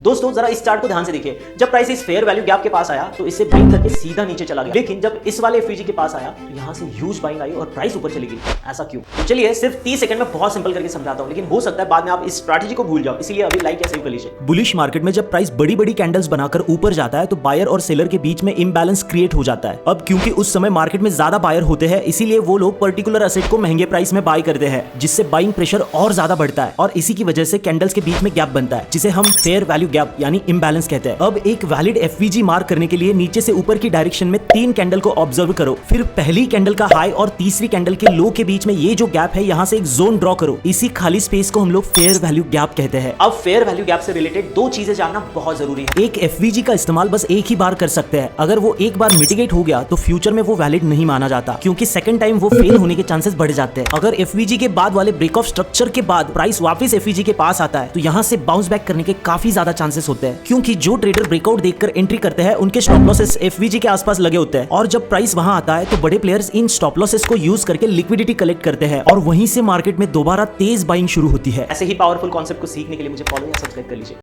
दोस्तों जरा इस चार्ट को ध्यान से देखिए। जब प्राइस इस फेयर वैल्यू गैप के पास आया तो इससे बाइंग करके सीधा नीचे चला गया, लेकिन जब इस वाले एफवीजी के पास आया तो यहां से ह्यूज बाइंग आई और प्राइस ऊपर चली गई। ऐसा क्यों? तो चलिए सिर्फ 30 सेकंड में बहुत सिंपल करके समझाता हूं, लेकिन हो सकता है बाद में आप इस स्ट्रैटेजी को भूल जाओ, इसलिए अभी लाइक या सेव कर लीजिए। बुलिश मार्केट में जब प्राइस बड़ी बड़ी कैंडल्स बनाकर ऊपर जाता है तो बायर और सेलर के बीच में इम्बैलेंस क्रिएट हो जाता है। अब क्योंकि उस समय मार्केट में ज्यादा बायर होते हैं, इसीलिए वो लोग पर्टिकुलर एसेट को महंगे प्राइस में बाय करते हैं, जिससे बाइंग प्रेशर और ज्यादा बढ़ता है और इसी की वजह से कैंडल्स के बीच में गैप बनता है, जिसे हम फेयर वैल्यू गैप यानी इम्बैलेंस कहते हैं। अब एक वैलिड एफवीजी मार्क करने के लिए नीचे से ऊपर की डायरेक्शन में 3 कैंडल को ऑब्जर्व करो, फिर पहली कैंडल का हाई और तीसरी कैंडल के लो के बीच में ये जो गैप है यहाँ से एक जोन ड्रॉ करो। इसी खाली स्पेस को हम लोग फेयर वैल्यू गैप कहते हैं। अब फेयर वैल्यू गैप से रिलेटेड 2 चीजें जानना बहुत जरूरी है। एक एफवीजी का इस्तेमाल बस एक ही बार कर सकते हैं। अगर वो एक बार मिटिगेट हो गया तो फ्यूचर में वो वैलिड नहीं माना जाता, क्योंकि सेकंड टाइम वो फेल होने के चांसेस बढ़ जाते हैं। अगर एफवीजी के बाद वाले ब्रेक ऑफ स्ट्रक्चर के बाद प्राइस वापस एफवीजी के पास आता है तो यहाँ से बाउंस बैक करने के काफी ज्यादा चांसेस होते हैं, क्योंकि जो ट्रेडर ब्रेकआउट देखकर एंट्री करते हैं उनके स्टॉप लॉसेस एफवीजी के आसपास लगे होते हैं, और जब प्राइस वहां आता है तो बड़े प्लेयर्स इन स्टॉप लॉसेस को यूज करके लिक्विडिटी कलेक्ट करते हैं और वहीं से मार्केट में दोबारा तेज बाइंग शुरू होती है। ऐसे ही पावरफुल कॉन्सेप्ट को सीखने के लिए मुझे फॉलो या सब्सक्राइब कर लीजिए।